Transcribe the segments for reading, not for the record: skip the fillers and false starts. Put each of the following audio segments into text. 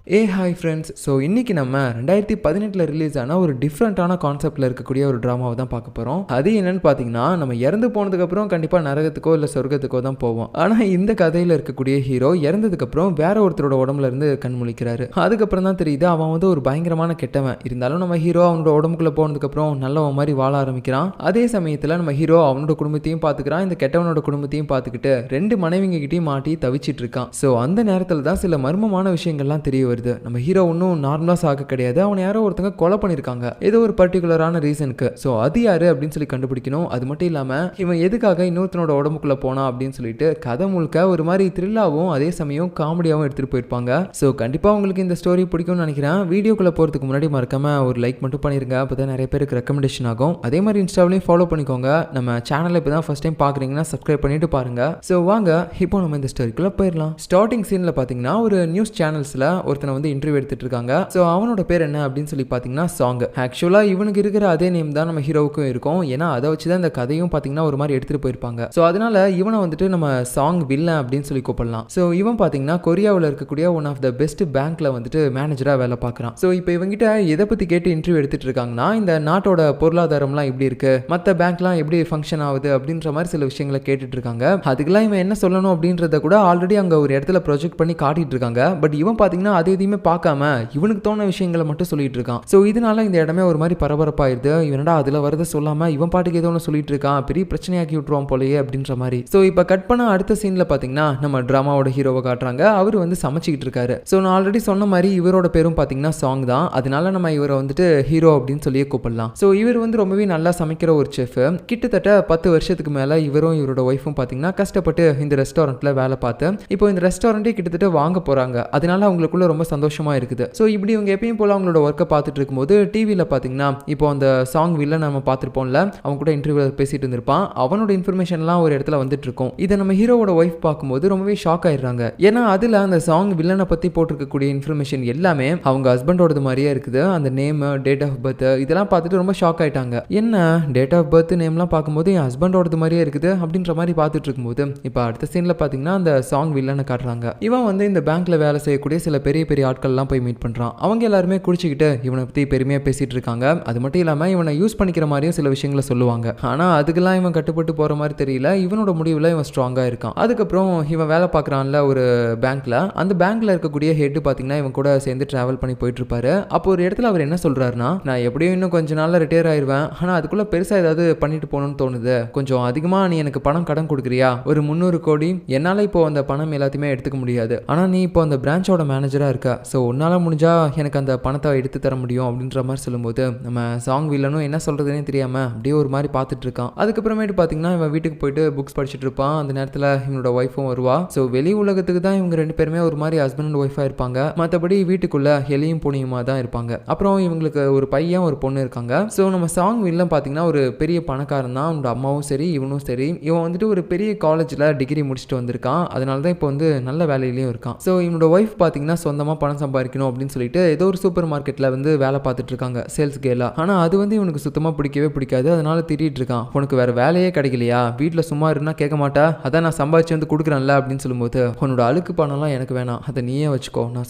Hi friends. So இன்றைக்கி நம்ம 2018 release ஆன ஒரு டிஃப்ரெண்ட்டான கான்செப்டில் இருக்கக்கூடிய ஒரு ட்ராமாவை தான் பார்க்க போகிறோம். அது என்னென்னு பார்த்தீங்கன்னா, நம்ம இறந்து போனதுக்கப்புறம் கண்டிப்பாக நரகத்துக்கோ இல்லை சொர்க்கத்துக்கோ தான் போவோம். ஆனால் இந்த கதையில் இருக்கக்கூடிய ஹீரோ இறந்ததுக்கப்புறம் வேற ஒருத்தரோட உடம்புல இருந்து கண் முழிக்கிறாரு. அதுக்கப்புறம் தான் தெரியுது அவன் வந்து ஒரு பயங்கரமான கெட்டவன். இருந்தாலும் நம்ம ஹீரோ அவனோட உடம்புக்குள்ளே போனதுக்கப்புறம் நல்லவன் மாதிரி வாழ ஆரம்பிக்கிறான். அதே சமயத்தில் நம்ம ஹீரோ அவனோட குடும்பத்தையும் பார்த்துக்கிறான், இந்த கெட்டவனோட குடும்பத்தையும் பார்த்துக்கிட்டு 2 மனைவிங்ககிட்டையும் மாட்டி தவிச்சிட்டு இருக்கான். ஸோ அந்த நேரத்தில் தான் சில மர்மமான விஷயங்கள்லாம் தெரிய வருது. நம்ம ஹீரோ ஒன்றும் நார்மலா சாக கிடையாது. அவனை யாரோ ஒருத்தங்க கொலை பண்ணிருக்காங்க ஏதோ ஒரு பர்டிகுலரான ரீசனுக்கு. ஸோ அது யாரு அப்படின்னு சொல்லி கண்டுபிடிக்கணும். அது மட்டும் இல்லாம இவன் எதுக்காக இன்னொருத்தனோட உடம்புக்குள்ள போனா அப்படின்னு சொல்லிட்டு கதை முழுக்க ஒரு மாதிரி த்ரில்லாவும் அதே சமயம் காமெடியாவும் எடுத்துட்டு போயிருப்பாங்க. ஸோ கண்டிப்பா உங்களுக்கு இந்த ஸ்டோரி பிடிக்கும்னு நினைக்கிறேன். வீடியோக்குள்ள போறதுக்கு முன்னாடி மறக்காம ஒரு லைக் மட்டும் பண்ணிருங்க. அப்பதான் நிறைய பேருக்கு ரெக்கமெண்டேஷன் ஆகும். அதே மாதிரி இன்ஸ்டாவிலையும் ஃபாலோ பண்ணிக்கோங்க. நம்ம சேனலை இப்பதான் ஃபர்ஸ்ட் டைம் பாக்குறீங்கன்னா சப்ஸ்கிரைப் பண்ணிட்டு பாருங்க. ஸோ வாங்க இப்போ நம்ம இந்த ஸ்டோரிக்குள்ள போயிடலாம். ஸ்டார்டிங் சீன்ல பாத்தீங்கன்னா ஒரு நியூஸ் சேனல்ஸ்ல ஒருத்தனை வந்து இன்டர்வியூ எடுத்துட்டு இருக்காங்க. சோ அவனோட பேர் என்ன அப்படின்னு சொல்லி பாத்தீங்கன்னா சாங். ஆக்சுவலா இவனுக்கு இருக்கிற அதே நேம் தான் நம்ம ஹீரோவுக்கும் இருக்கும். ஏன்னா அதை வச்சுதான் இந்த கதையும் பாத்தீங்கன்னா ஒரு மாதிரி எடுத்துட்டு போயிருப்பாங்க. சோ அதனால இவனை வந்துட்டு நம்ம சாங் வில்லன் அப்படின்னு சொல்லி கூப்பிடலாம். சோ இவன் பாத்தீங்கன்னா கொரியாவில் இருக்கக்கூடிய ஒன் ஆஃப் த பெஸ்ட் பேங்க்ல வந்துட்டு மேனேஜரா வேலை பார்க்கறான். சோ இப்போ இவங்கிட்ட எதை பத்தி கேட்டு இன்டர்வியூ எடுத்துட்டு இருக்காங்கன்னா, இந்த நாட்டோட பொருளாதாரம்லாம் எப்படி இருக்கு, மற்ற பேங்க்லாம் எப்படி ஃபங்க்ஷன் ஆகுது அப்படின்ற மாதிரி சில விஷயங்களை கேட்டுட்டு இருக்காங்க. அதுக்கெல்லாம் இவன் என்ன சொல்லணும் அப்படின்றத கூட ஆல்ரெடி அங்க ஒரு இடத்துல ப்ரொஜெக்ட் பண்ணி காட்டிட்டு இருக்காங்க. பட் இவன் பாத்தீங்கன்னா அது எதையுமே பார்க்காம இவனுக்கு தோண விஷயங்களை மட்டும் சொல்லிட்டு இருக்கான். சோ இதனால இந்த இடமே ஒரு மாதிரி பரபரப்பாயிருது. இவனடா அதுல வரத சொல்லாம இவன் பாட்டுக்கு ஏதோ ஒன்று சொல்லிட்டு இருக்கான், பெரிய பிரச்சனையாக்கி விட்டுருவான் போலயே அப்படின்ற மாதிரி. சோ இப்ப கட் பண்ண அடுத்த சீன்ல பாத்தீங்கன்னா நம்ம டிராமாவோட ஹீரோவை காட்டுறாங்க. அவர் வந்து சமைச்சிக்கிட்டு இருக்காரு. சோ நான் ஆல்ரெடி சொன்ன மாதிரி இவரோட பேரும் பாத்தீங்கன்னா சாங் தான். அதனால நம்ம இவரை வந்துட்டு ஹீரோ அப்படின்னு சொல்லியே கூப்பிடலாம். சோ இவர் வந்து ரொம்பவே நல்லா சமைக்கிற ஒரு செஃப். கிட்டத்தட்ட 10 வருஷத்துக்கு மேல இவரும் இவரோட ஒய்ஃபும் பாத்தீங்கன்னா கஷ்டப்பட்டு இந்த ரெஸ்டாரண்ட்ல வேலை பார்த்து இப்போ இந்த ரெஸ்டாரண்டே கிட்டத்தட்ட வாங்க போறாங்க. அதனால அவங்களுக்குள்ள ரொம்ப சந்தோஷமா இருக்குது. ஸோ இப்படி இவங்க எப்பயும் போல அவங்களோட ஒர்க்கை பார்த்துட்டு இருக்கும்போது டிவியில் பார்த்தீங்கன்னா இப்போ அந்த சாங் வில்ல நம்ம பார்த்துருப்போம்ல, அவன் கூட இன்டர்வியூ பேசிட்டு இருந்திருப்பான். அவனோட இன்ஃபர்மேஷன்லாம் ஒரு இடத்துல வந்துட்டு இருக்கும். இதை நம்ம ஹீரோவோட ஒய்ஃப் பார்க்கும்போது ரொம்பவே ஷாக் ஆயிடுறாங்க. ஏன்னா அதில் அந்த சாங் வில்லனை பற்றி போட்டிருக்கக்கூடிய இன்ஃபர்மேஷன் எல்லாமே அவங்க ஹஸ்பண்டோடது மாதிரியே இருக்குது. அந்த நேம், டேட் ஆஃப் பர்த் இதெல்லாம் பார்த்துட்டு ரொம்ப ஷாக் ஆயிட்டாங்க. என்ன டேட் ஆஃப் பர்த் நேம்லாம் பார்க்கும்போது என் ஹஸ்பண்டோடது மாதிரியே இருக்குது அப்படின்ற மாதிரி பார்த்துட்டு இருக்கும்போது இப்போ அடுத்த சீனில் பார்த்தீங்கன்னா அந்த சாங் வில்லனை காட்டுறாங்க. இவன் வந்து இந்த பேங்க்ல வேலை செய்யக்கூடிய சில பெரிய பெரிய ஆட்கள்லாம் போய் மீட் பண்றான். அவங்க எல்லாருமே குடிச்சிக்கிட்டு இவனை பத்தி பெருமையா பேசிட்டு இருக்காங்க. அது மட்டும் இல்லாம இவனை யூஸ் பண்ணிக்கிற மாதிரியும் சில விஷயங்களை சொல்லுவாங்க. ஆனா அதுக்கெல்லாம் இவன் கட்டுப்பட்டு போற மாதிரி தெரியல. இவனோட முடிவுல இவன் ஸ்ட்ராங்கா இருக்கான். அதுக்கப்புறம் இவன் வேலை பார்க்கறான்ல ஒரு பேங்க்ல, அந்த பேங்க்ல இருக்கக்கூடிய ஹெட் பாத்தீங்கன்னா இவன் கூட சேர்ந்து டிராவல் பண்ணி போயிட்டு இருப்பாரு. அப்போ ஒரு இடத்துல அவர் என்ன சொல்றாருன்னா, நான் எப்படியும் இன்னும் கொஞ்ச நாள்ல ரிட்டையர் ஆயிருவேன், ஆனா அதுக்குள்ள பெருசா ஏதாவது பண்ணிட்டு போகணும்னு தோணுது, கொஞ்சம் அதிகமா நீ எனக்கு பணம் கடன் கொடுக்குறியா, ஒரு 300 கோடி. என்னால இப்போ அந்த பணம் எல்லாத்தையுமே எடுத்துக்க முடியாது, ஆனா நீ இப்போ அந்த பிரான்ச்சோட மேனேஜரா இருக்க, ஸோ உன்னால முடிஞ்சா எனக்கு அந்த பணத்தை எடுத்து தர முடியும் அப்படின்ற மாதிரி சொல்லும்போது நம்ம சாங் வில்லனும் என்ன சொல்றதுன்னே தெரியாம அப்படியே ஒரு மாதிரி பார்த்துட்டு இருக்கான். அதுக்கப்புறமேட்டு பார்த்தீங்கன்னா இவன் வீட்டுக்கு போயிட்டு புக்ஸ் படிச்சுட்டு இருப்பான். அந்த நேரத்தில் இவனோட ஒய்ஃபும் வருவா. ஸோ வெளி உலகத்துக்கு தான் இவங்க 2 பேருமே ஒரு மாதிரி ஹஸ்பண்ட் அண்ட் ஒய்ஃபா இருப்பாங்க. மற்றபடி வீட்டுக்குள்ள எலியும் பூனையுமா தான் இருப்பாங்க. அப்புறம் இவங்களுக்கு ஒரு பையன் ஒரு பொண்ணு இருக்காங்க. ஸோ நம்ம சாங் வில்லன் பார்த்தீங்கன்னா ஒரு பெரிய பணக்காரன் தான். அவனோட அம்மாவும் சரி இவனும் சரி. இவன் வந்துட்டு ஒரு பெரிய காலேஜில் டிகிரி முடிச்சுட்டு வந்திருக்கான். அதனால தான் இப்போ வந்து நல்ல வேலையிலையும் இருக்கான். ஸோ இவனோட ஒய்ஃப் பார்த்தீங்கன்னா சொந்தமாக பணம் சம்பாதிக்கணும் அப்படின்னு சொல்லிட்டு ஏதோ ஒரு சூப்பர் மார்க்கெட்டில் வந்து வேலை பார்த்துட்டு இருக்காங்க சேல்ஸ் கேலா. ஆனால் அது வந்து இவனுக்கு சுத்தமாக பிடிக்கவே பிடிக்காது. அதனால திட்டிட்டு இருக்கான். உனக்கு வேற வேலையே கிடைக்கலையா, வீட்டில் சும்மா இருந்தா கேட்க மாட்டா, அதான் நான் சம்பாதிச்சு வந்து கொடுக்குறேன்ல அப்படின்னு சொல்லும்போது, உன்னோட அழுக்கு பணம்லாம் எனக்கு வேணாம், அதை நீயே வச்சுக்கோ, நான்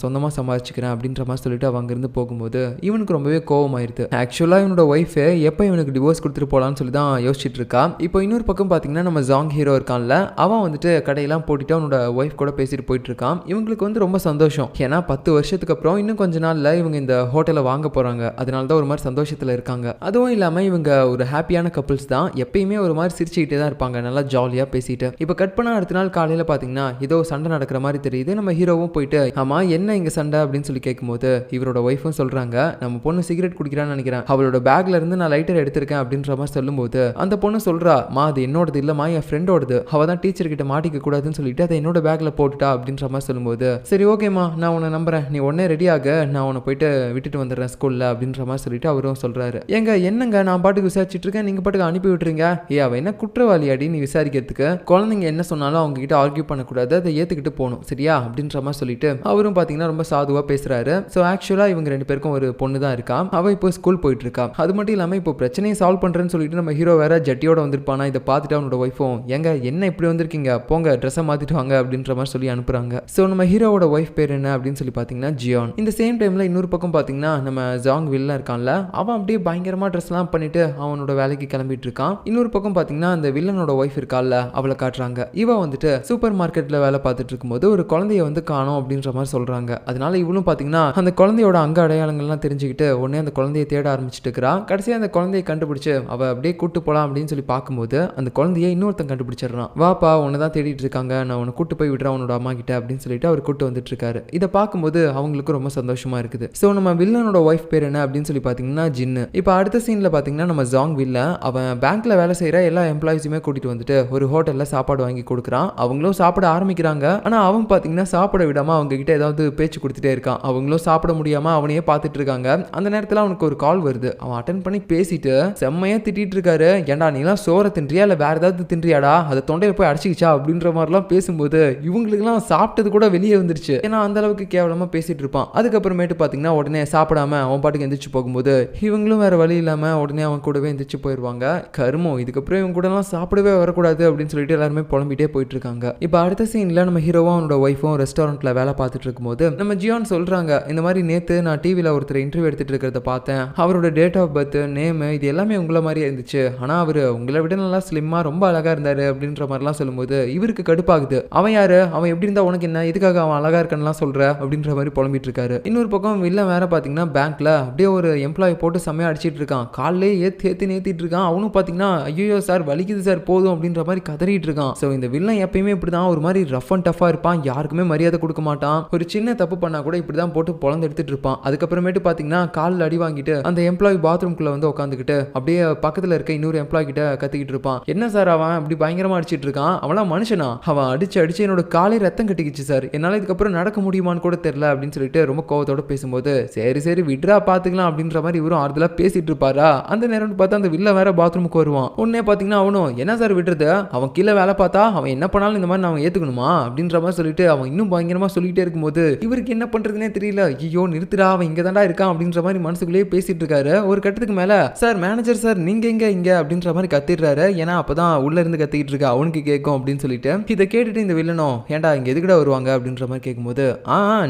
சொந்தமாக சம்பாதிச்சுக்கிறேன் அப்படின்ற மாதிரி சொல்லிட்டு அவங்க இருந்து போகும்போது இவனுக்கு ரொம்பவே கோவமாயிருது. ஆக்சுவலாக இவனோட ஒய்ஃப் எப்போ இவனுக்கு டிவோர்ஸ் கொடுத்துட்டு போகலான்னு சொல்லி தான் யோசிச்சுட்டு இருக்கா. இப்போ இன்னொரு பக்கம் பார்த்தீங்கன்னா நம்ம ஜாங் ஹீரோ இருக்கான்ல, அவன் வந்துட்டு கடையெல்லாம் போட்டுட்டு அவனோட ஒய்ஃப் கூட பேசிட்டு போயிட்டு இருக்கான். இவங்களுக்கு வந்து ரொம்ப சந்தோஷம். ஏன்னா 10 வருஷத்துக்கு அப்புறம் இன்னும் கொஞ்ச நாள்ல இவங்க இந்த ஹோட்டலை வாங்க போறாங்க. அதனால தான் ஒரு மாதிரி சந்தோஷத்துல இருக்காங்க. அதுவும் இல்லாம இவங்க ஒரு ஹாப்பியான கப்பிள்ஸ் தான். எப்பயுமே ஒரு மாதிரி சிரிச்சுக்கிட்டே தான் இருப்பாங்க, நல்லா ஜாலியா பேசிட்டு. இப்ப கட் பண்ண அடுத்த நாள் காலையில பாத்தீங்கன்னா ஏதோ சண்டை நடக்கிற மாதிரி தெரியுது. நம்ம ஹீரோவும் போயிட்டு ஆமா என்ன இங்க சண்டை அப்படின்னு சொல்லி கேட்கும்போது இவரோட ஒய்ஃபும் சொல்றாங்க, நம்ம பொண்ணு சிகரெட் குடிக்கிறான்னு நினைக்கிறேன், அவளோட பேக்ல இருந்து நான் லைட்டர் எடுத்திருக்கேன் அப்படின்ற மாதிரி சொல்லும்போது அந்த பொண்ணு சொல்றா, மா அது என்னோடது இல்லமா என் ஃப்ரெண்டோடது, அவ தான் டீச்சர் கிட்ட மாட்டிக்க கூடாதுன்னு சொல்லிட்டு அதை என்னோட பேக்ல போட்டுட்டா அப்படின்ற மாதிரி சொல்லும்போது, சரி ஓகேமா நான் உன்னை நம்புறேன், நீ உடனே ரெடி ஆக, நான் உன்னை போயிட்டு விட்டுட்டு வந்துடுறேன் ஸ்கூல்ல அப்படின்ற மாதிரி சொல்லிட்டு அவரும் சொல்றாரு. ஏங்க என்னங்க நான் பாட்டுக்கு விசாரிச்சுட்டு இருக்கேன், நீங்க பாட்டுக்கு அனுப்பி விட்டுருங்க, அவ என்ன குற்றவாளி அப்படின்னு விசாரிக்கிறதுக்கு, குழந்தைங்க என்ன சொன்னாலும் அவங்க கிட்ட ஆர்கியூ பண்ணக்கூடாது, அதை ஏத்துக்கிட்டு போகணும் சரியா அப்படின்ற மாதிரி சொல்லிட்டு அவரும் பாத்தீங்கன்னா ரொம்ப சாதுவா பேசுறாரு. ஸோ ஆக்சுவலா இவங்க 2 பேருக்கும் ஒரு பொண்ணு தான் இருக்கா. அவ இப்போ ஸ்கூல் போயிட்டு இருக்கா. அது மட்டும் இல்லாம இப்போ பிரச்சனையை சால்வ் பண்றேன்னு சொல்லிட்டு நம்ம ஹீரோ வேற ஜட்டியோட வந்திருப்பானா. இதை பார்த்துட்டு அவனோட ஒய்ஃபும் எங்க என்ன இப்படி வந்திருக்கீங்க, போங்க ட்ரெஸ்ஸை மாத்திட்டு வாங்க அப்படின்ற மாதிரி சொல்லி அனுப்புறாங்க. ஸோ நம்ம ஹீரோவோட ஒய்ஃப் பேர் என்ன அப்படின்னு சொல்லி பார்த்தீங்கன்னா ஜியான். இந்த சேம் டைமில் இன்னொரு பக்கம் பார்த்தீங்கன்னா நம்ம ஜாங் வில்லன் இருக்கான்ல, அவன் அப்படியே பயங்கரமாக ட்ரெஸ்லாம் பண்ணிட்டு அவனோட வேலைக்கு கிளம்பிட்டு இருக்கான். இன்னொரு பக்கம் பார்த்தீங்கன்னா அந்த வில்லனோட ஒய்ஃப் இருக்கால, அவளை காட்டுறாங்க. இவன் வந்துட்டு சூப்பர் மார்க்கெட்டில் வேலை பார்த்துட்டு இருக்கும்போது ஒரு குழந்தைய வந்து காணோம் அப்படின்ற மாதிரி சொல்கிறாங்க. அதனால இவளும் பார்த்தீங்கன்னா அந்த குழந்தையோட அங்க அடையாளங்கள்லாம் தெரிஞ்சுக்கிட்டு உடனே அந்த குழந்தைய தேட ஆரம்பிச்சுட்டு இருக்கிறா. கடைசியாக அந்த குழந்தைய கண்டுபிடிச்சு அவள் அப்படியே கூட்டு போகலாம் அப்படின்னு சொல்லி பார்க்கும்போது அந்த குழந்தைய இன்னொருத்தன் கண்டுபிடிச்சிடறான். வாப்பா உன்னை தான் தேடிட்டு இருக்காங்க, நான் உன்னை கூட்டு போய் விடுறேன் உன்னோட அம்மா கிட்ட அப்படின்னு சொல்லிட்டு அவர் கூட்டு வந்துட்டு இருக்காரு. இதை பார்க்கும்போது அவங்களுக்கு ரொம்ப சந்தோஷமா இருக்குது. ஸோ நம்ம வில்லனோட ஒய்ஃப் பேர் என்ன அப்படின்னு சொல்லி பார்த்தீங்கன்னா ஜின்னு. இப்போ அடுத்த சீனில் பார்த்தீங்கன்னா நம்ம ஜாங் வில்ல அவன் பேங்க்ல வேலை செய்கிற எல்லா எம்ப்ளாயிஸுமே கூட்டிட்டு வந்துட்டு ஒரு ஹோட்டலில் சாப்பாடு வாங்கி கொடுக்குறான். அவங்களும் சாப்பிட ஆரம்பிக்கிறாங்க. ஆனால் அவன் பார்த்தீங்கன்னா சாப்பிட விடாம அவங்க கிட்ட ஏதாவது பேச்சு கொடுத்துட்டே இருக்கான். அவங்களும் சாப்பிட முடியாம அவனையே பார்த்துட்டு இருக்காங்க. அந்த நேரத்தில் அவனுக்கு ஒரு கால் வருது. அவன் அட்டன் பண்ணி பேசிட்டு செம்மையா திட்டிட்டு இருக்காரு. ஏன்டா நீலாம் சோற தின்றியா இல்லை வேற ஏதாவது தின்றியாடா, அதை தொண்டையில போய் அடிச்சிக்கிச்சா அப்படின்ற மாதிரிலாம் பேசும்போது இவங்களுக்குலாம் சாப்பிட்டது கூட வெளியே வந்துருச்சு. ஏன்னா அந்த அளவுக்கு கேவலமா பேசிட்டு இருப்பான். அதுக்கப்புறமேட்டு பார்த்தீங்கன்னா உடனே சாப்பிடாம அவன் பாட்டுக்கு எந்திரிச்சு போகும்போது இவங்களும் வேற வழி இல்லாம உடனே அவன் கூடவே எந்திரிச்சு போயிடுவாங்க. கருமம், இதுக்கப்புறம் இவங்க கூட எல்லாம் சாப்பிடவே வரக்கூடாது அப்படின்னு சொல்லிட்டு எல்லாருமே புலம்பிட்டே போயிட்டு இருக்காங்க. இப்போ அடுத்த சீன்ல நம்ம ஹீரோவும் அவனோட ஒய்ஃபும் ரெஸ்டாரண்ட்ல வேலை பார்த்துட்டு இருக்கும்போது நம்ம ஜியான் சொல்றாங்க, இந்த மாதிரி நேத்து நான் டிவியில் ஒருத்தர் இன்டர்வியூ எடுத்துட்டு இருக்கிறத பார்த்தேன். அவரோட டேட் ஆஃப் பர்த், நேம் இது எல்லாமே உங்களை மாதிரியே இருந்துச்சு. ஆனால் அவர் உங்களை விட நல்லா ஸ்லிம்மா ரொம்ப அழகா இருந்தாரு அப்படின்ற மாதிரிலாம் சொல்லும்போது இவருக்கு கடுப்பாகுது. அவன் யாரு, அவன் எப்படி இருந்தா உனக்கு என்ன, இதுக்காக அவன் அழகா இருக்கான்லாம் சொல்ற அப்படின்ற மாதிரி புலம்பிட்டு இருக்காரு. இன்னொரு பக்கம் வில்லன் வேற பார்த்தீங்கன்னா பேங்க்ல அப்படியே ஒரு எம்ப்ளாயி போட்டு செம்மையா அடிச்சிட்டு இருக்கான். காலையே ஏத்திட்டு இருக்கான். அவனும் பார்த்தீங்கன்னா ஐயோ சார் வலிக்குது சார் போதும் அப்படின்ற மாதிரி கதறிட்டு இருக்கான். ஸோ இந்த வில்லன் எப்பயுமே இப்படிதான் ஒரு மாதிரி ரஃப் அண்ட் டஃபா இருப்பான். யாருக்குமே மரியாதை கொடுக்க மாட்டான். ஒரு சின்ன தப்பு பண்ணா கூட இப்படிதான் போட்டு பொழந்து எடுத்துட்டு இருப்பான். அதுக்கப்புறமேட்டு பார்த்தீங்கன்னா காலில் அடி வாங்கிட்டு அந்த எம்ப்ளாயி பாத்ரூம்குள்ள வந்து உட்காந்துக்கிட்டு அப்படியே பக்கத்தில் இருக்க இன்னொரு எம்ப்ளாயி கிட்ட கத்திக்கிட்டு இருப்பான். என்ன சார் அவன் அப்படி பயங்கரமா அடிச்சிட்டு இருக்கான், அவன்லாம் மனுஷனா, அவன் அடிச்சு என்னோட காலை ரத்தம் கட்டிக்கிச்சு சார், என்னால் இதுக்கப்புறம் நடக்க முடியுமான்னு கூட தெரியல அப்படின்னு சொல்லிட்டு ரொம்ப கோவத்தோட பேசும்போது சரி விட்ரா பாத்துக்கலாம் அப்படின்ற மாதிரி இவரும் ஆறுதலா பேசிட்டு இருப்பாரா. அந்த நேரம் பார்த்து அந்த வில்ல வேற பாத்ரூமுக்கு வருவான். உடனே பார்த்தீங்கன்னா அவனும் என்ன சார் விடுறது, அவன் கீழே வேலை பார்த்தா அவன் என்ன பண்ணாலும் இந்த மாதிரி நான் ஏத்துக்கணுமா அப்படின்ற மாதிரி சொல்லிட்டு அவன் இன்னும் பயங்கரமா சொல்லிட்டே இருக்கும்போது இவருக்கு என்ன பண்றதுனே தெரியல. ஐயோ நிறுத்துடா, அவன் இங்க தாண்டா இருக்கான் அப்படின்ற மாதிரி மனசுக்குள்ளேயே பேசிட்டு இருக்காரு. ஒரு கட்டத்துக்கு மேல சார் மேனேஜர் சார் நீங்க இங்க அப்படின்ற மாதிரி கத்திடுறாரு. ஏன்னா அப்பதான் உள்ள இருந்து கத்திக்கிட்டு இருக்கா, அவனுக்கு கேட்கும் அப்படின்னு சொல்லிட்டு இதை கேட்டுட்டு இந்த வில்லனும் ஏன்டா இங்க எதுக்குடா வருவாங்க அப்படின்ற மாதிரி கேட்கும்போது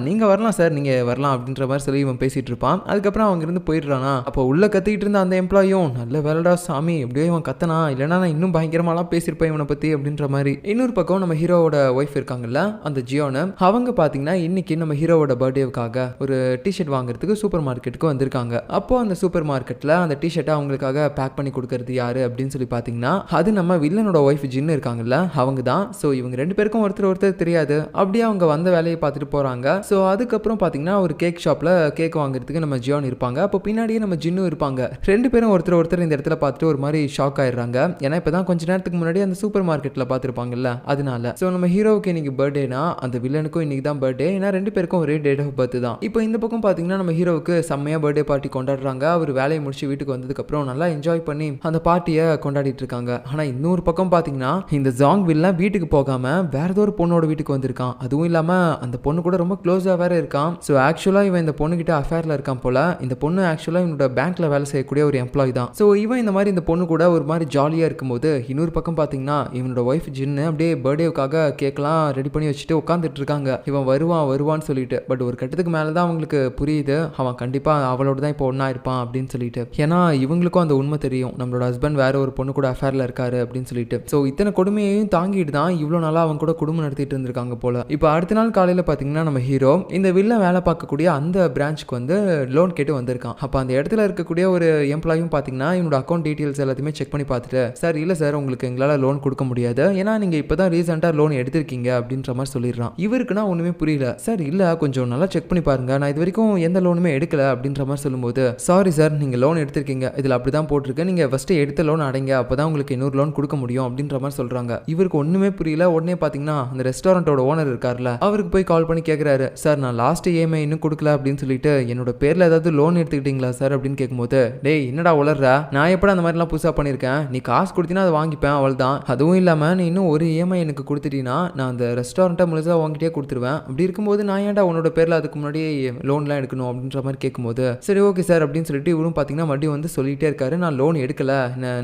நீங்க வரலாம் சார், நீங்க வரலாம் அப்படின்ற மாதிரி சொல்லி இவன் பேசிட்டு இருப்பான். அதுக்கப்புறம் அவங்க இருந்து போயிடுறானா. அப்போ உள்ள கத்திக்கிட்டு இருந்த அந்த எம்ப்ளாயும் நல்ல வேலைடா சாமி எப்படியோ இவன் கத்தனா, இல்லைன்னா நான் இன்னும் பயங்கரமாலாம் பேசியிருப்பேன் இவனை பத்தி அப்படின்ற மாதிரி. இன்னொரு பக்கம் நம்ம ஹீரோவோட ஒய்ஃப் இருக்காங்கல்ல அந்த ஜியோனு, அவங்க பாத்தீங்கன்னா இன்னைக்கு நம்ம ஹீரோவோட பர்த்டேவுக்காக ஒரு டிஷர்ட் வாங்குறதுக்கு சூப்பர் மார்க்கெட்டுக்கு வந்திருக்காங்க. அப்போ அந்த சூப்பர் மார்க்கெட்ல அந்த டிஷர்ட்டை அவங்களுக்காக பேக் பண்ணி கொடுக்கறது யாரு அப்படின்னு சொல்லி பாத்தீங்கன்னா அது நம்ம வில்லனோட ஒய்ஃப் ஜின்னு இருக்காங்கல்ல அவங்க தான். ஸோ இவங்க ரெண்டு பேருக்கும் ஒருத்தர் தெரியாது. அப்படியே அவங்க வந்த வேலையை பார்த்துட்டு போறாங்க. ஸோ அதுக்கப்புறம் பாத்தீங்கன்னா ஒரு கேக் ஷாப்ல கேக் வாங்குறதுக்கு நம்ம ஜியோன் இருப்பாங்க. அப்போ பின்னாடியே நம்ம ஜின்னு இருப்பாங்க. ரெண்டு பேரும் ஒருத்தர் இந்த இடத்துல பார்த்துட்டு ஒரு மாதிரி ஷாக் ஆயிடுறாங்க. ஏன்னா இப்பதான் கொஞ்ச நேரத்துக்கு முன்னாடி அந்த சூப்பர் மார்க்கெட்ல பார்த்துருப்பாங்கல்ல அதனால. ஸோ நம்ம ஹீரோவுக்கு இன்னைக்கு பர்த்டேனா அந்த வில்லனுக்கும் இன்னைக்கு தான் பர்த்டே. ஏன்னா ரெண்டு பேருக்கும் ஒரே டேட் ஆஃப் பர்த் தான். இப்போ இந்த பக்கம் பாத்தீங்கன்னா நம்ம ஹீரோவுக்கு செம்மையா பர்த்டே பார்ட்டி கொண்டாடுறாங்க. அவர் வேலையை முடிச்சு வீட்டுக்கு வந்ததுக்கு அப்புறம் நல்லா என்ஜாய் பண்ணி அந்த பார்ட்டியை கொண்டாடிட்டு இருக்காங்க. ஆனா இன்னொரு பக்கம் பாத்தீங்கன்னா இந்த ஜாங் வில்லன் வீட்டுக்கு போகாம வேற ஏதோ ஒரு பொண்ணோட வீட்டுக்கு வந்திருக்கான். அதுவும் இல்லாம அந்த பொண்ணு கூட ரொம்ப க்ளோஸா வேற இருக்கான். ஸோ ஆக்சுவலா இவன் இந்த பொண்ணு கிட்ட அஃபேர்ல இருக்கான் போல. இந்த பொண்ணு ஆக்சுவலா இவனோட பேங்க்ல வேலை செய்யக்கூடிய ஒரு எம்ப்ளாயி தான். ஸோ இவன் இந்த மாதிரி இந்த பொண்ணு கூட ஒரு மாதிரி ஜாலியா இருக்கும்போது இன்னொரு பக்கம் பாத்தீங்கன்னா இவனோட ஒய்ஃப் ஜின்னு அப்படியே பர்த்டேவுக்காக கேக்லாம் ரெடி பண்ணி வச்சுட்டு உட்காந்துட்டு இருக்காங்க. இவன் வருவான்னு சொல்லிட்டு. பட் ஒரு கட்டத்துக்கு மேலதான் அவங்களுக்கு புரியுது அவன் கண்டிப்பா அவளோட தான் இப்போ ஒன்னா இருப்பான் அப்படின்னு சொல்லிட்டு. ஏன்னா இவங்களுக்கும் அந்த உண்மை தெரியும், நம்மளோட ஹஸ்பண்ட் வேற ஒரு பொண்ணு கூட அஃபேர்ல இருக்காரு அப்படின்னு சொல்லிட்டு. ஸோ இத்தனை கொடுமையையும் தாங்கிட்டு தான் இவ்வளோ நாளா அவங்க கூட குடும்பம் நடத்திட்டு இருந்திருக்காங்க போல. இப்போ அடுத்த நாள் காலையில பாத்தீங்கன்னா நம்ம ஹீரோ இந்த வில்ல வேலை பார்க்கக்கூடிய அந்த பிரான்ச்சுக்கு வந்து லோன் கேட்டு வந்திருக்கான். அப்போ அந்த இடத்துல இருக்கக்கூடிய ஒரு எம்ப்ளாயும் பாத்தீங்கன்னா இவனோட அக்கௌண்ட் டீடைல்ஸ் எல்லாத்தையுமே செக் பண்ணி பார்த்துட்டு சார் இல்ல சார் உங்களுக்கு எங்களால் லோன் கொடுக்க முடியாது, ஏன்னா நீங்க இப்பதான் ரீசெண்டா லோன் எடுத்திருக்கீங்க அப்படின்ற மாதிரி சொல்லிடுறான். இவருக்குன்னா ஒண்ணுமே புரியல. சார் இல்ல கொஞ்சம் நல்லா செக் பண்ணி பாருங்க, நான் இது வரைக்கும் எந்த லோனுமே எடுக்கல அப்படின்ற மாதிரி சொல்லும்போது சாரி சார் நீங்க லோன் எடுத்திருக்கீங்க, இதுல அப்படிதான் போட்டிருக்கு, நீங்க ஃபர்ஸ்ட் எடுத்த லோன் அடைங்க அப்பதான் உங்களுக்கு இன்னொரு லோன் கொடுக்க முடியும் அப்படின்ற மாதிரி சொல்றாங்க. இவருக்கு ஒண்ணுமே புரியல. உடனே பாத்தீங்கன்னா அந்த ரெஸ்டாரண்டோட ஓனர் இருக்கார்ல அவருக்கு போய் கால் பண்ணி கேட்கிறாரு, சார் நான் லாஸ்ட் இஎம்ஐ இன்னும் கொடுக்கல அப்படின்னு சொல்லிட்டு என்னோட பேர்ல ஏதாவது லோன் எடுத்துக்கிட்டீங்களா சார் அப்படின்னு கேட்கும்போது டேய் என்னடா உளர்ற, நான் எப்படி அந்த மாதிரிலாம் புதுசாக பண்ணியிருக்கேன், நீ காசு கொடுத்தீங்கன்னா அதை வாங்கிப்பேன் அவள் தான், அதுவும் இல்லாமல் நீ இன்னும் ஒரு இஎம்ஐ எனக்கு கொடுத்துட்டீங்கன்னா நான் அந்த ரெஸ்டாரண்ட்டை முழுசாக வாங்கிட்டே கொடுத்துருவேன், அப்படி இருக்கும்போது நான் ஏன்டா உன்னோட பேரில் அதுக்கு முன்னாடி லோன்லாம் எடுக்கணும் அப்படின்ற மாதிரி கேட்கும்போது சரி ஓகே சார் அப்படின்னு சொல்லிட்டு இவரும் பார்த்தீங்கன்னா மறுபடியும் வந்து சொல்லிட்டே இருக்காரு, நான் லோன் எடுக்கல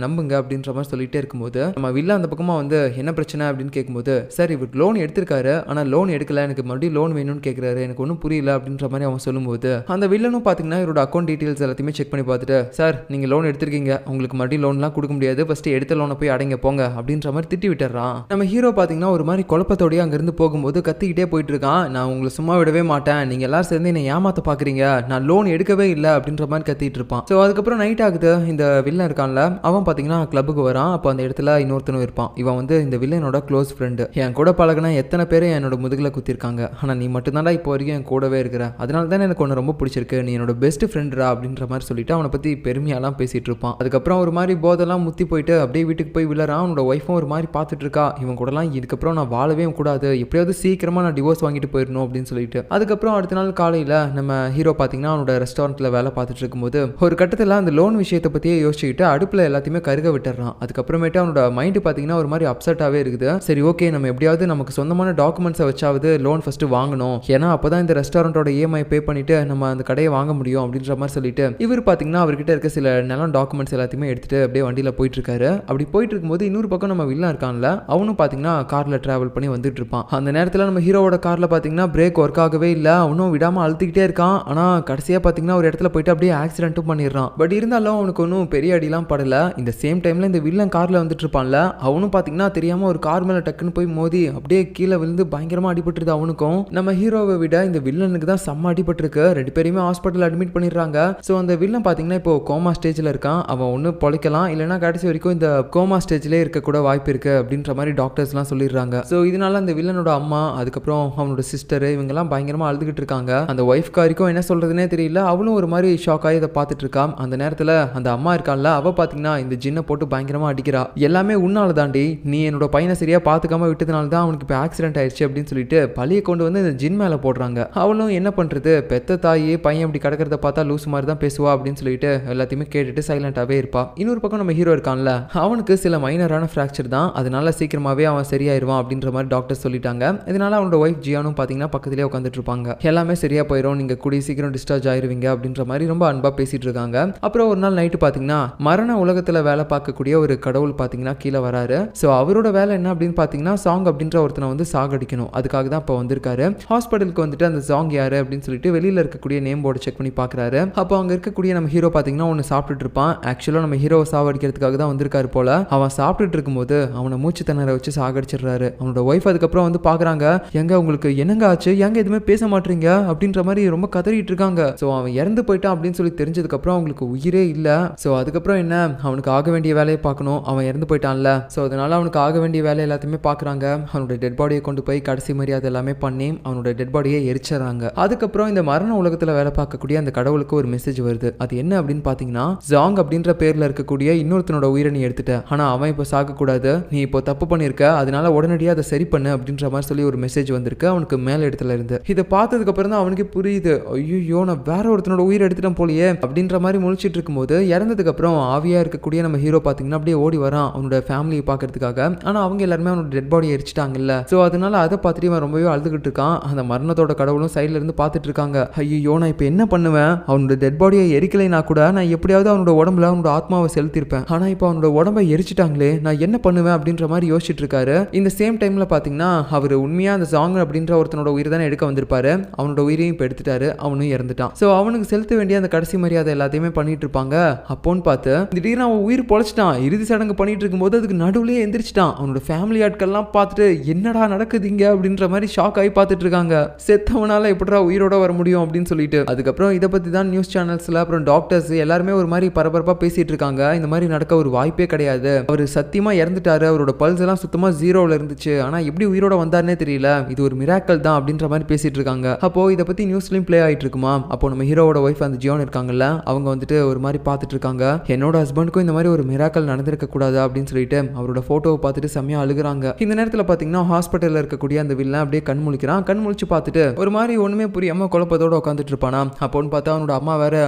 நம்புங்க அப்படின்ற மாதிரி சொல்லிட்டே இருக்கும்போது நம்ம வில்ல அந்த பக்கமாக வந்து என்ன பிரச்சனை அப்படின்னு கேட்கும்போது சார் இவர் லோன் எடுத்திருக்காரு ஆனால் லோன் எடுக்கல, எனக்கு மறுபடியும் லோன் வேணும்னு கேட்குறாரு. கேட்குறாரு, எனக்கு ஒன்றும் புரியல அப்படின்ற மாதிரி அவன் சொல்லும்போது அந்த வில்லனும் பார்த்தீங்கன்னா இவரோட அக்கௌண்ட் டீட்டெயில்ஸ் எல்லாத்தையுமே செக் பண்ணி பார்த்துட்டு, சார் நீங்கள் லோன் எடுத்திருக்கீங்க, உங்களுக்கு மறுபடியும் லோன்லாம் கொடுக்க முடியாது, ஃபஸ்ட்டு எடுத்த லோனை போய் அடைங்க போங்க அப்படின்ற மாதிரி திட்டி விட்டுறான். நம்ம ஹீரோ பார்த்தீங்கன்னா ஒரு மாதிரி குழப்பத்தோடய அங்கேருந்து போகும்போது கத்திக்கிட்டே போயிட்டு இருக்கான், நான் உங்களை சும்மா விடவே மாட்டேன், நீங்கள் எல்லாரும் சேர்ந்து என்னை ஏமாற்ற பார்க்குறீங்க, நான் லோன் எடுக்கவே இல்லை அப்படின்ற மாதிரி கத்திட்டு இருப்பான். ஸோ அதுக்கப்புறம் நைட் ஆகுது, இந்த வில்லன் இருக்கான்ல அவன் பார்த்தீங்கன்னா கிளப்புக்கு வரான். அப்போ அந்த இடத்துல இன்னொருத்தனும் இருப்பான். இவன் வந்து இந்த வில்லனோட க்ளோஸ் ஃப்ரெண்டு. என் கூட பழகினா எத்தனை பேர் என்னோட முதுகில் குத்திருக்காங்க, ஆனால் நீ மட்டும்தான்டா இப்போ வரைக்கும் என் கூடவே இருக்கிற, அதனால தான் எனக்கு ஒன்று ரொம்ப பிடிச்சிருக்கு, நீ என்னோட பெஸ்ட் ஃப்ரெண்டுரா அப்படின்ற மாதிரி சொல்லிட்டு அவனை பற்றி பெருமையாலாம் பேசிட்டு இருப்பான். அதுக்கப்புறம் ஒரு மாதிரி போதெல்லாம் முத்தி போயிட்டு அப்படியே வீட்டுக்கு போய் விழறான். அவனோட ஒய்ஃபும் ஒரு மாதிரி பார்த்துட்டு இருக்கா, இவன் கூடலாம் இதுக்கப்புறம் நான் வாழவே கூடாது, எப்படியாவது சீக்கிரமாக நான் டிவோர்ஸ் வாங்கிட்டு போயிடணும் அப்படின்னு சொல்லிட்டு. அதுக்கப்புறம் அடுத்த நாள் காலையில் நம்ம ஹீரோ பார்த்தீங்கன்னா அவனோட ரெஸ்டாரண்ட்டில் வேலை பார்த்துட்டு இருக்கும்போது ஒரு கட்டத்தில் அந்த லோன் விஷயத்தை பற்றியே யோசிச்சுக்கிட்டு அடுப்பில் எல்லாத்தையுமே கருக விட்டுறான். அதுக்கப்புறமேட்டு அவனோட மைண்டு பார்த்தீங்கன்னா ஒரு மாதிரி அப்செட்டாகவே இருக்குது. சரி ஓகே, நம்ம எப்படியாவது நமக்கு சொந்தமான டாக்குமெண்ட்ஸை வச்சாவது லோன் ஃபஸ்ட்டு வாங்கணும், ஏன்னா அப்போ தான் இந்த ரெஸ்டாரண்ட்டோட EMI பே பண்ணிவிட்டு நம்ம அந்த கடையை வாங்க முடியும் அப்படின்ற மாதிரி சொல்லிட்டு இவர் பார்த்தீங்கன்னா அவர்கிட்ட இருக்க சில நிலம் டாக்குமெண்ட்ஸ் எல்லாத்தையுமே எடுத்துகிட்டு அப்படியே வண்டியில் போயிட்டு இருக்காரு. அப்படி போயிட்டு இருக்கும்போது இன்னொரு பக்கம் நம்ம வில்லன் இருக்கான்ல அவனும் பார்த்தீங்கன்னா காரில் ட்ராவல் பண்ணி வந்துட்டு இருப்பான். அந்த நேரத்தில் நம்ம ஹீரோவோட காரில் பார்த்தீங்கன்னா பிரேக் ஒர்க் ஆகவே இல்லை, அவனும் விடாமல் அழுத்திக்கிட்டே இருக்கான். ஆனால் கடைசியாக பார்த்தீங்கன்னா ஒரு இடத்துல போயிட்டு அப்படியே ஆக்சிடென்ட்டும் பண்ணிடுறான். பட் இருந்தாலும் அவனுக்கு ஒன்றும் பெரிய அடிலாம் படல. இந்த சேம் டைமில் இந்த வில்லன் காரில் வந்துட்டு இருப்பான்ல அவனும் பார்த்தீங்கன்னா தெரியாமல் ஒரு கார் மேலே டக்குன்னு போய் மோதி அப்படியே கீழே விழுந்து பயங்கரமாக அடிபட்டுருது அவனுக்கும். நம்ம ஹீரோவை விட இந்த வில்லனுக்கு தான் செம்ம அடிபட்டுருக்கு. 2 பேரையுமே ஹாஸ்பிட்டல் அட்மிட் பண்ணிடுறாங்க. ஸோ அந்த வில்லன் பார்த்தீங்கன்னா இப்போ கோமா ஸ்டேஜில் இருக்கான். அவன் ஒன்று பொழைக்கலாம், இல்லைனா கடைசி வரைக்கும் இந்த கோமா ஸ்டேஜ்லேயே இருக்கக்கூட வாய்ப்பு இருக்குது அப்படின்ற மாதிரி டாக்டர்ஸ்லாம் சொல்லிடுறாங்க. ஸோ இதனால அந்த வில்லனோட அம்மா அதுக்கப்புறம் அவனோட சிஸ்டர் இவங்கெல்லாம் பயங்கரமாக அழுதுகிட்டு இருக்காங்க. அந்த ஒய்ஃப்காரிக்கும் என்ன சொல்கிறதுனே தெரியல, அவளும் ஒரு மாதிரி ஷாக் ஆகி இதை பார்த்துட்டு இருக்கான். அந்த நேரத்தில் அந்த அம்மா இருக்கான்ல அவள் பார்த்தீங்கன்னா இந்த ஜின்னை போட்டு பயங்கரமாக அடிக்கிறா. எல்லாமே உன்னால தாண்டி, நீ என்னோட பையனை சரியாக பார்த்துக்காம விட்டதுனால தான் அவனுக்கு இப்போ ஆக்சிடென்ட் ஆயிடுச்சு அப்படின்னு சொல்லிட்டு பழியை கொண்டு வந்து இந்த ஜின் மேலே போடுறாங்க. அவளும் என்ன பண்ணுறது, பெத்த தாயே பையன் இப்படி கிடக்கிறத பார்த்தா லூஸ் மாதிரி தான் பேசுவா அப்படின்னு சொல்லிட்டு எல்லாத்தையுமே கேட்டுட்டு சைலண்டாகவே இருப்பா. இன்னொரு பக்கம் நம்ம ஹீரோ இருக்கான்ல அவனுக்கு சில மைனரான ஃப்ராக்சர் தான், அதனால சீக்கிரமாகவே அவன் சரியாயிருவான் அப்படின்ற மாதிரி டாக்டர் சொல்லிட்டாங்க. இதனால அவனோட ஒய்ஃப் ஜியானும் பார்த்தீங்கன்னா பக்கத்துலேயே உட்காந்துட்டு இருப்பாங்க. எல்லாமே சரியா போயிடும், நீங்கள் கூடிய சீக்கிரம் டிஸ்சார்ஜ் ஆயிருவீங்க அப்படின்ற மாதிரி ரொம்ப அன்பாக பேசிட்டு இருக்காங்க. அப்புறம் ஒரு நாள் நைட்டு பார்த்தீங்கன்னா மரண உலகத்தில் வேலை பார்க்கக்கூடிய ஒரு கடவுள் பார்த்தீங்கன்னா கீழே வராரு. ஸோ அவரோட வேலை என்ன அப்படின்னு பார்த்தீங்கன்னா சாங் அப்படின்ற ஒருத்தனை வந்து சாகடிக்கணும், அதுக்காக தான் இப்போ வந்திருக்காரு. ஹாஸ்பிட்டலுக்கு வந்துட்டு அந்த சாங் யாரு அப்படின்னு சொல்லிட்டு வெளியில் இருக்கக்கூடிய நேம் போர்டு செக் பண்ணி பார்க்குறாரு. அப்போ அங்கே இருக்கக்கூடிய நம்ம ஹீரோ பார்த்தீங்கன்னா ஒன்று சாப்பிட்டுட்டு இருப்பான். ஆக்சுவலாக நம்ம ஹீரோவை சாவடிக்கிறதுக்காக தான் வந்திருக்காரு போல. அவன் சாப்பிட்டுட்டு இருக்கும்போது அவனை மூச்சு திணற வச்சு சாகடிச்சிடுறாரு. அவனோட ஒய்ஃப் அதுக்கப்புறம் வந்து பார்க்குறாங்க, எங்க உங்களுக்கு என்னங்க ஆச்சு, எங்க எதுவுமே பேச மாட்டீங்க அப்படின்ற மாதிரி ரொம்ப கதறிட்டு இருக்காங்க. ஸோ அவன் இறந்து போயிட்டான் அப்படின்னு சொல்லி தெரிஞ்சதுக்கப்புறம் அவங்களுக்கு உயிரே இல்லை. ஸோ அதுக்கப்புறம் என்ன, அவனுக்கு ஆக வேண்டிய வேலையை பார்க்கணும், அவன் இறந்து போயிட்டான்ல. ஸோ அதனால அவனுக்கு ஆக வேண்டிய வேலை எல்லாத்தையுமே பார்க்குறாங்க. அவனோட டெட் பாடியை கொண்டு போய் கடைசி மரியாதை எல்லாமே பண்ணி அவனோட டெட் பாடியை எரிச்சிடறாங்க. அதுக்கப்புறம் இந்த மரண உலகத்தில் வேலை பார்க்கக்கூடிய அந்த கடவுளுக்கு ஒரு மெசேஜ் வருது. அது என்ன அப்படின்னு பார்த்தீங்கன்னா, ஜாங் அப்படின்ற பேரில் இருக்கக்கூடிய இன்னொருத்தனோட உயிரை நீ எடுத்துட்ட, ஆனால் அவன் இப்போ சாகக்கூடாது, நீ இப்போ தப்பு பண்ணியிருக்க, அதனால உடனடியாக அதை சரி பண்ணு அப்படின்ற மாதிரி சொல்லி ஒரு மெசேஜ் வந்திருக்கு அவனுக்கு மேல இடத்துல இருந்து. இதை பார்த்ததுக்கு அப்புறம் தான் அவனுக்கு புரியுது, ஐயோ நான் வேற ஒருத்தனோட உயிரை எடுத்துட்டேன் போலயே அப்படின்ற மாதிரி முழிச்சிட்டு இருக்கும்போது இறந்ததுக்கு அப்புறம் ஆவியா இருக்கக்கூடிய நம்ம ஹீரோ பார்த்தீங்கன்னா அப்படியே ஓடி வரான் அவனோட ஃபேமிலியை பார்க்கறதுக்காக. ஆனால் அவங்க எல்லாருமே அவனோட டெட் பாடியை எரிச்சிட்டாங்கல்ல. ஸோ அதனால அதை பார்த்துட்டு அவன் ரொம்பவே அழுதுகிட்டு இருக்கான். அந்த மரணத்தோட கடவுளும் சைட்ல இருந்து பார்த்துட்டு இருக்காங்க. ஐயோ நான் இப்போ என்ன பண்ணுவேன், அவனோட டெட் பாடியை எரிக்கலைனா கூட நான் எப்படியாவது அவனோட உடம்புல அவனோட ஆத்மாவை செலுத்திருப்பேன், ஆனால் இப்போ அவனோட உடம்பை எரிச்சிட்டாங்களே நான் என்ன பண்ணுவேன் அப்படின்ற மாதிரி யோசிச்சுட்டு இருக்காரு. இந்த சேம் டைம்ல பார்த்தீங்கன்னா அவர் உண்மையா அந்த சாங் அப்படின்ற ஒருத்தனோட உயிர் தானே எடுக்க வந்திருப்பாரு, அவனோட உயிரையும் இப்போ எடுத்துட்டாரு, அவனும் இறந்துட்டான். ஸோ அவனுக்கு செலுத்த வேண்டிய அந்த கடைசி மரியாதை எல்லாத்தையுமே பண்ணிட்டு இருப்பாங்க. அப்போன்னு பார்த்து திடீர்னு அவன் உயிர் பொழைச்சிட்டான். இறுதி சடங்கு பண்ணிட்டு இருக்கும்போது அதுக்கு நடுவுலயே எந்திரிச்சிட்டான். அவனோட ஃபேமிலி ஆட்கள்லாம் பார்த்துட்டு என்னடா நடக்குது இங்க அப்படின்ற மாதிரி ஷாக் ஆகி பார்த்துட்டு இருக்காங்க. செத்தவனால எப்படிடா உயிரோட வர முடியும் அப்படின்னு சொல்லிட்டு. அதுக்கப்புறம் இதை பத்தி தான் நியூஸ் சேனல்ஸ்ல அப்புறம் டாக்டர்ஸ் எல்லாருமே ஒரு மாதிரி பரபரப்பா பேசிட்டு இருக்காங்க. இந்த மாதிரி நடக்க ஒரு வாய்ப்பே கிடையாது, அவர் சத்தியமா இறந்துட்டாரு, அவரோட பல்ஸ் எல்லாம் சுத்தமா ஜீரோல இருந்துச்சு, ஆனா எப்படி உயிரோட வந்தாருன்னே தெரியல, இது ஒரு மிராக்கல் தான் அப்படின்ற மாதிரி பேசிட்டு இருக்காங்க. அப்போ இதை பத்தி நியூஸ்லயும் பிளே ஆயிட்டு இருக்குமா. அப்போ நம்ம ஹீரோவோட ஒய்ஃப் அந்த ஜியோன் இருக்காங்கல்ல, அவங்க வந்துட்டு ஒரு மாதிரி பார்த்துட்டு இருக்காங்க. என்னோட ஹஸ்பண்டுக்கும் இந்த மாதிரி ஒரு மிராக்கல் நடந்திருக்க கூடாது அப்படின்னு சொல்லிட்டு அவரோட போட்டோவை பார்த்துட்டு செம்மையா அழுகுறாங்க. இந்த நேரத்தில் பார்த்தீங்கன்னா ஹாஸ்பிட்டலில் இருக்கக்கூடிய அந்த வில்லன் அப்படியே கண் முழிக்கிறான். கண் முழிச்சு பார்த்துட்டு ஒரு மாதிரி ஒண்ணுமே புரியாம குழப்பத்தோட உட்காந்துட்டு இருப்பானா. அப்போன்னு பார்த்தா அவனோட அம்மா வேற,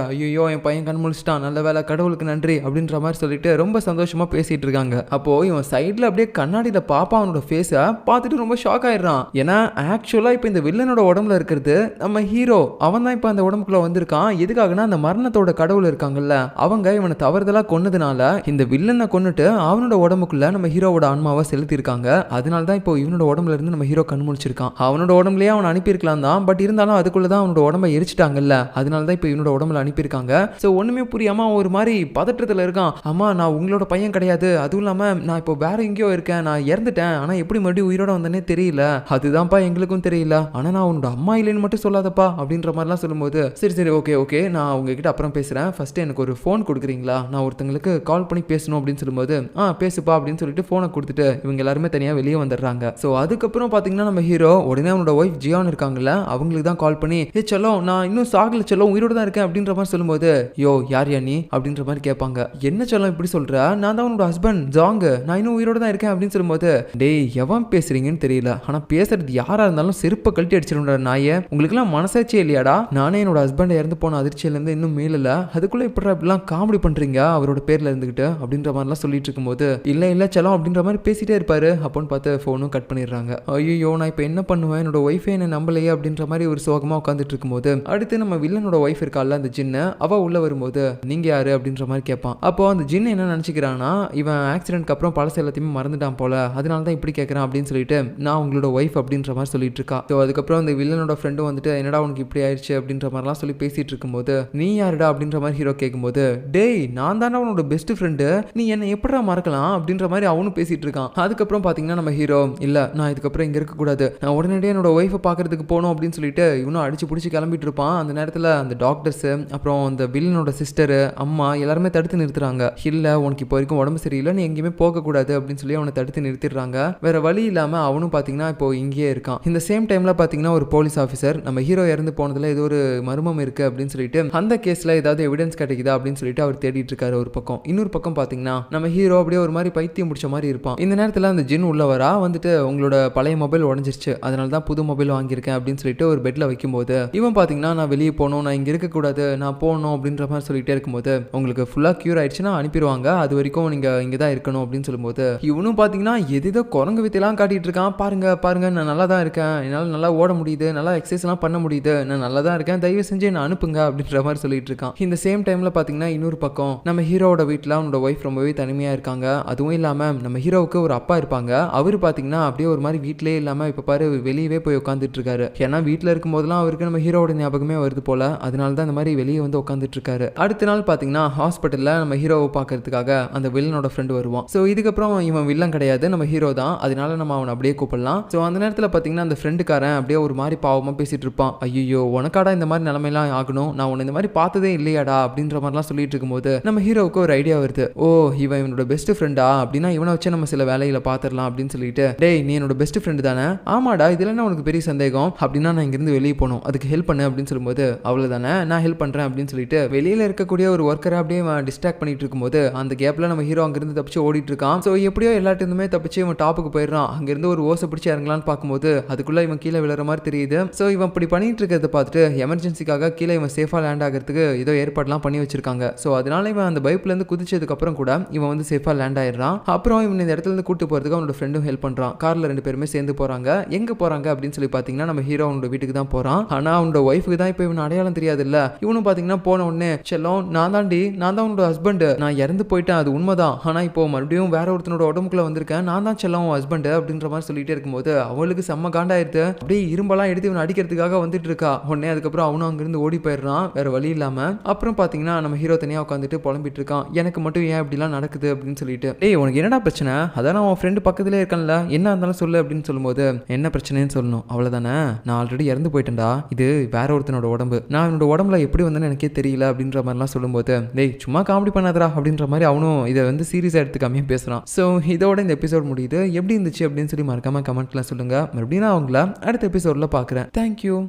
ஐயோ என் பையன் கண் முழிச்சிட்டான், நல்ல வேலை, கடவுளுக்கு நன்றி அப்படின்ற மாதிரி சொல்லிட்டு ரொம்ப சந்தோஷமா பேசிட்டு இருக்காங்க. அப்போ இவன் சைட்ல அப்படியே கண்ணாடியில பாப்பா அவனோட ஃபேஸை பார்த்துட்டு ரொம்ப ஷாக் ஆயிடுறான். ஏன்னா ஆக்சுவலா இப்போ இந்த வில்லனோட உடம்புல இருக்கிறது நம்ம ஹீரோ, அவன் தான் இப்போ அந்த உடம்புக்குள்ள வந்திருக்கான். எதுக்காகனா அந்த மரணத்தோட கடவுள் இருக்காங்கல்ல, அவங்க இவனை தவறுதலா கொன்னதுனால இந்த வில்லனை கொன்னுட்டு அவனோட உடம்புக்குள்ள நம்ம ஹீரோவோட ஆன்மாவை செலுத்திருக்காங்க. அதனால தான் இப்போ இவனோட உடம்புல இருந்து நம்ம ஹீரோ கண் முழிச்சிருக்கான். அவனோட உடம்புலயே அவன் அனுப்பியிருக்கலாம் தான். பட் இருந்தாலும் அதுக்குள்ள தான் அவனோட உடம்ப எரிச்சிட்டாங்கல்ல, அதனால தான் இப்போ இவனோட உடம்புல அனுப்பியிருக்காங்க. ஸோ ஒண்ணுமே புரியாம ஒரு மாதிரி பதற்றத்தில் இருக்கான். அம்மா நான் உங்களோட பையன் கிடையாது, அதுவும் இல்லாம நான் இப்போ வேற எங்கேயோ இருக்கேன், நான் இறந்துட்டேன், ஆனா எப்படி மறுபடியும் உயிரோட வந்தனே தெரியல, அதுதான்ப்பா எங்களுக்கும் தெரியல, ஆனா நான் உன்னோட அம்மா இல்லைன்னு மட்டும் சொல்லாதப்பா அப்படின்ற மாதிரிலாம் சொல்லும்போது சரி சரி ஓகே ஓகே நான் உங்ககிட்ட அப்புறம் பேசுறேன், ஃபர்ஸ்ட் எனக்கு ஒரு ஃபோன் கொடுக்குறீங்களா, நான் ஒருத்தங்களுக்கு கால் பண்ணி பேசணும் அப்படின்னு சொல்லும்போது பேசுப்பா அப்படின்னு சொல்லிட்டு ஃபோனை கொடுத்துட்டு இவங்க எல்லாருமே தனியாக வெளியே வந்துடுறாங்க. ஸோ அதுக்கப்புறம் பார்த்தீங்கன்னா நம்ம ஹீரோ உடனே அவனோட ஒய்ஃப் ஜியான் இருக்காங்கல்ல, அவங்களுக்கு தான் கால் பண்ணி செல்லம் நான் இன்னும் சாகல செல்லம், உயிரோட தான் இருக்கேன் அப்படின்ற மாதிரி சொல்லும்போது யோ யார் யா நீ அப்படின்ற மாதிரி கேட்பாங்க. என்ன செல்லம் இப்படி சொல்ற, நான் தான் உன்னோட ஹஸ்பண்ட் ஜாங், நான் இன்னும் உயிரோட தான் இருக்கேன் அப்படின்னு சொல்லும்போது டேய் எவன் பேசுறீங்கன்னு தெரியல, ஆனா பேசுறது யாரா இருந்தாலும் செருப்பை கழட்டி அடிச்சிருந்தா நாயே, உங்களுக்குலாம் மனசாட்சியே இல்லையாடா, நானே என்னோட ஹஸ்பண்ட் இறந்து போன அதிர்ச்சியிலேருந்து இன்னும் மேலல, அதுக்குள்ள இப்படிலாம் காமெடி பண்றீங்க அவரோட பேர்ல இருந்துகிட்டு அப்படின்ற மாதிரிலாம் சொல்லிட்டு இருக்கும்போது இல்ல செல்லம் அப்படின்ற மாதிரி பேசிட்டே இருப்பாரு. அப்போன்னு பார்த்து ஃபோனும் கட் பண்ணிடுறாங்க. ஐயோ நான் இப்போ என்ன பண்ணுவேன், என்னோட ஒய்ஃபே என்ன நம்பலையே அப்படின்ற மாதிரி ஒரு சோகமா உட்காந்துட்டு இருக்கும்போது அடுத்து நம்ம வில்லனோட ஒய்ஃப் இருக்கால அந்த ஜின்னு, அவ உள்ள வரும்போது நீங்க யாரு அப்படின்ற மாதிரி கேட்பான். அப்போ அந்த ஜின்னு என்ன நினைச்சுக்கிறான்னா இவன் ஆக்சிடென்ட்க்கு அப்புறம் பழச எல்லாத்தையுமே மறந்துட்டான் போல, அதனால தான் இப்படி கேட்கறான் அப்படின்னு சொல்லிட்டு நான் உங்களோட ஒய்ஃப் அப்படின்ற மாதிரி சொல்லிட்டு இருக்கா. ஸோ அதுக்கப்புறம் அந்த வில்லனோட ஃப்ரெண்டும் வந்துட்டு என்னடா உனக்கு இப்படி ஆயிடுச்சு அப்படின்ற மாதிரிலாம் சொல்லி பேசிட்டு இருக்கும்போது நீ யாருடா அப்படின்ற மாதிரி ஹீரோ கேட்கும்போது டேய் நான் தானே உன்னோட பெஸ்ட் ஃப்ரெண்டு, நீ என்ன எப்படா மறக்கலாம் அப்படின்ற மாதிரி அவனும் பேசிட்டு இருக்கான். அதுக்கப்புறம் பாத்தீங்கன்னா நம்ம ஹீரோ இல்ல நான் இதுக்கப்புறம் இங்க இருக்க கூடாது, நான் உடனடியே என்னோட ஒய்ஃபை பாக்குறதுக்கு போகணும் அப்படின்னு சொல்லிட்டு இவனும் அடிச்சு பிடிச்சி கிளம்பிட்டு இருப்பான். அந்த நேரத்தில் அந்த டாக்டர்ஸ் அப்புறம் அந்த வில்லனோட சிஸ்டர் அம்மா எல்லாருமே தடுத்து நிறுத்துறாங்க. இல்ல உனக்கு இப்போ வரைக்கும் உடம்பு சரியில்லை, நீ எங்கேயுமே போகக்கூடாது அப்படின்னு சொல்லி அவனை தடுத்து நிறுத்திடுறாங்க. வேற வழி இல்லாம அவனும் பாத்தீங்கன்னா இப்போ இங்கேயே இருக்கான். இந்த சேம் டைம்ல பாத்தீங்கன்னா ஒரு போலீஸ் ஆஃபீஸர் நம்ம ஹீரோ இறந்து போனதுல ஏதோ ஒரு மர்மம் இருக்கு அப்படின்னு சொல்லிட்டு அந்த கேஸ்ல ஏதாவது எவிடன்ஸ் கிடைக்குதா அப்படின்னு சொல்லிட்டு அவர் தேடிட்டு இருக்காரு ஒரு பக்கம். இன்னொரு பக்கம் பாத்தீங்கன்னா நம்ம ஹீரோ அப்படியே ஒரு மாதிரி பைத்தியம் முடிச்ச மாதிரி இருப்பான். இந்த நேரத்தில் அந்த ஜின் உள்ள வரா வந்துட்டு உங்களோட பழைய மொபைல் உடஞ்சிருச்சு, அதனால தான் புது மொபைல் வாங்கியிருக்கேன் அப்படின்னு சொல்லிட்டு ஒரு பெட்ல வைக்கும்போது இவன் பாத்தீங்கன்னா நான் வெளியே போகணும், நான் இங்க இருக்கக்கூடாது, நான் போகணும் அப்படின்ற மாதிரி சொல்லிட்டே இருக்கும்போது உங்களுக்கு ஃபுல்லா கியூர் ஆயிடுச்சுன்னா அனுப்பிடுவாங்க, அது வரைக்கும் நீங்க இங்க தான் இருக்கணும் அப்படின்னு சொல்லும்போது இவனும் பாத்தீங்கன்னா எதோ குரங்கு வித்தையெல்லாம் காட்டிட்டு இருக்கான். பாருங்க பாருங்க நான் நல்லா தான் இருக்கேன், என்னால் நல்லா ஓட முடியுது, நல்லா எக்ஸசைஸ் எல்லாம் பண்ண முடியுது, நான் நல்லா தான் இருக்கேன், தயவு செஞ்சு என்ன அனுப்புங்க அப்படின்ற மாதிரி சொல்லிட்டு இருக்கான். இந்த சேம் டைம்ல பாத்தீங்கன்னா இன்னொரு பக்கம் நம்ம ஹீரோவோட வீட்டில் அவனோட ஒய்ஃப் ரொம்பவே தனிமையா இருக்காங்க. அதுவும் இல்லாம நம்ம ஹீரோவுக்கு ஒரு அப்பா இருப்பாங்க, அவரு பாத்தீங்கன்னா அப்படியே ஒரு மாதிரி வீட்டிலே இல்லாம இப்ப பாரு வெளியவே போய் உட்காந்துட்டு இருக்காரு. ஏன்னா வீட்டில் இருக்கும் போதெல்லாம் அவருக்கு நம்ம ஹீரோவோட ஞாபகமே வருது போல, அதனால தான் இந்த மாதிரி வெளியே வந்து உட்காந்துட்டு இருக்காரு. அடுத்த நாள் பாத்தீங்கன்னா ஹாஸ்பிட்டல்ல நம்ம ஹீரோவை பாக்குறதுக்காக அந்த வில்லனோட ஃப்ரெண்ட் வருவான். ஸோ இதுக்கப்புறம் இவன் வில்லன் கிடையாது, நம்ம ஹீரோ தான், அதனால நம்ம அவனை அப்படியே கூப்பிடலாம். ஸோ அந்த நேரத்தில் பாத்தீங்கன்னா அந்த ஃப்ரெண்டுக்காரன் அப்படியே ஒரு மாதிரி பாவமா பேசிட்டு இருப்பான். ஐயோ உனக்காடா இந்த மாதிரி நிலைமையெல்லாம் ஆகணும், நான் உன்னை இந்த மாதிரி பார்த்ததே இல்லையாடா அப்படின்ற மாதிரிலாம் சொல்லிட்டு இருக்கும்போது நம்ம ஹீரோவுக்கு ஒரு ஐடியா வருது. ஓ இவனோட பெஸ்ட் ஃப்ரெண்டா, அப்படின்னா இவனை வச்சு நம்ம சில வேலைகளை பார்த்துடலாம் அப்படின்னு சொல்லிட்டு டேய் நீ என்னோட பெஸ்ட் ஃப்ரெண்டு தானே, ஆமாடா இதுல என்ன உனக்கு பெரிய சந்தேகம், அப்படின்னா நான் இங்கிருந்து வெளியே போகணும், அதுக்கு ஹெல்ப் பண்ணு அப்படின்னு சொல்லும்போது அவ்வளவுதானே நான் ஹெல்ப் பண்றேன் அப்படின்னு சொல்லிட்டு வெளியில இருக்கக்கூடிய ஒரு ஒர்க்கரை அப்படியே டிஸ்ட்ராக்ட் பண்ணிட்டு இருக்கும்போது அந்த கேப்ல நம்ம ஹீரோ அங்கிருந்து தப்பிச்சு ஓடிட்டு இருக்கான். ஸோ எப்படியோ எல்லாத்துமே தப்பிச்சு இவன் டாப்புக்கு போயிடுறான். அங்கிருந்து ஒரு ஓசை பிடிச்சி இறங்கலான்னு பார்க்கும்போது அதுக்குள்ள இவன் கீழே விழுற மாதிரி தெரியுது. ஸோ இவன் இப்படி பண்ணிட்டு இருக்கிறத பார்த்துட்டு எமர்ஜென்சிக்காக கீழே இவன் சேஃபா லேண்ட் ஆகிறதுக்கு ஏதோ ஏற்பாடுலாம் பண்ணி வச்சிருக்காங்க. ஸோ அதனால இவன் அந்த பைப்ல இருந்து குதிச்சதுக்கு அப்புறம் கூட இவன் வந்து சேஃபா லேண்ட் ஆயிடுறான். அப்புறம் இவன் இந்த இடத்துல இருந்து கூட்டு போறதுக்கு அவனோட ஃப்ரெண்டும் ஹெல்ப் பண்றான். கார்ல 2 பேருமே சேர்ந்து போறாங்க. எங்க போறாங்க அப்படின்னு சொல்லி பாத்தீங்கன்னா நம்ம ஹீரோ அவனோட வீட்டுக்கு தான் போறான். ஆனா அவனோட ஒய்ஃபுக்கு தான் இப்போ இவன் அடையாளம் தெரியாது இல்ல. இவனும் பாத்தீங்கன்னா போன உடனே செல்லம் நான் தான் உன்னோட ஹஸ்பண்ட், நான் இறந்து போயிட்டேன் அது உண்மைதான், ஆனா இப்போ மறுபடியும் வேற ஒருத்தனோட உடம்புக்குள்ள வந்திருக்கேன், நான் தான் செல்லம் ஹஸ்பண்ட் அப்படின்ற மாதிரி சொல்லிட்டே இருக்கும்போது அவளுக்கு செம்ம காண்டாயிருது. அப்படியே இரும்பெல்லாம் எடுத்து இவன் அடிக்கிறதுக்காக வந்துட்டு இருக்கா. உடனே அதுக்கப்புறம் அவனும் அங்கிருந்து ஓடி போயிடுறான் வேற வழி இல்லாம. அப்புறம் பாத்தீங்கன்னா நம்ம ஹீரோ தனியா உட்காந்துட்டு புலம்பிட்டு இருக்கான், எனக்கு மட்டும் ஏன் இப்படிலாம் நடக்குது அப்படின்னு சொல்லிட்டு. ஏய் உனக்கு என்னடா பிரச்சனை, அதான் அவன் ஃப்ரெண்டு பக்கத்திலே இருக்கான்ல, என்ன இருந்தாலும் சொல்லு அப்படின்னு சொல்லும்போது என்ன பிரச்சனைன்னு சொல்லணும் அவ்வளவுதானே, நான் ஆல்ரெடி இறந்து போயிட்டேன்டா, இது வேற ஒருத்தனோட உடம்பு, நான் என்னோட உடம்புல எப்படி வந்தேன்னு எனக்கே தெரியல அப்படின்ற மாதிரிலாம் சொல்லும்போது டேய் சும்மா காமெடி பண்ணாதரா அப்படின்ற மாதிரி அவனும் இதை வந்து சீரியஸா எடுத்துக்காமையே பேசுறான். ஸோ இதோட இந்த எபிசோட் முடியுது. எப்படி இருந்துச்சு அப்படின்னு சொல்லி மறக்காம கமெண்ட்ல சொல்லுங்க. மறுபடியும் நான் அவங்கள அடுத்த எபிசோட்ல பாக்குறேன். தேங்க்யூ.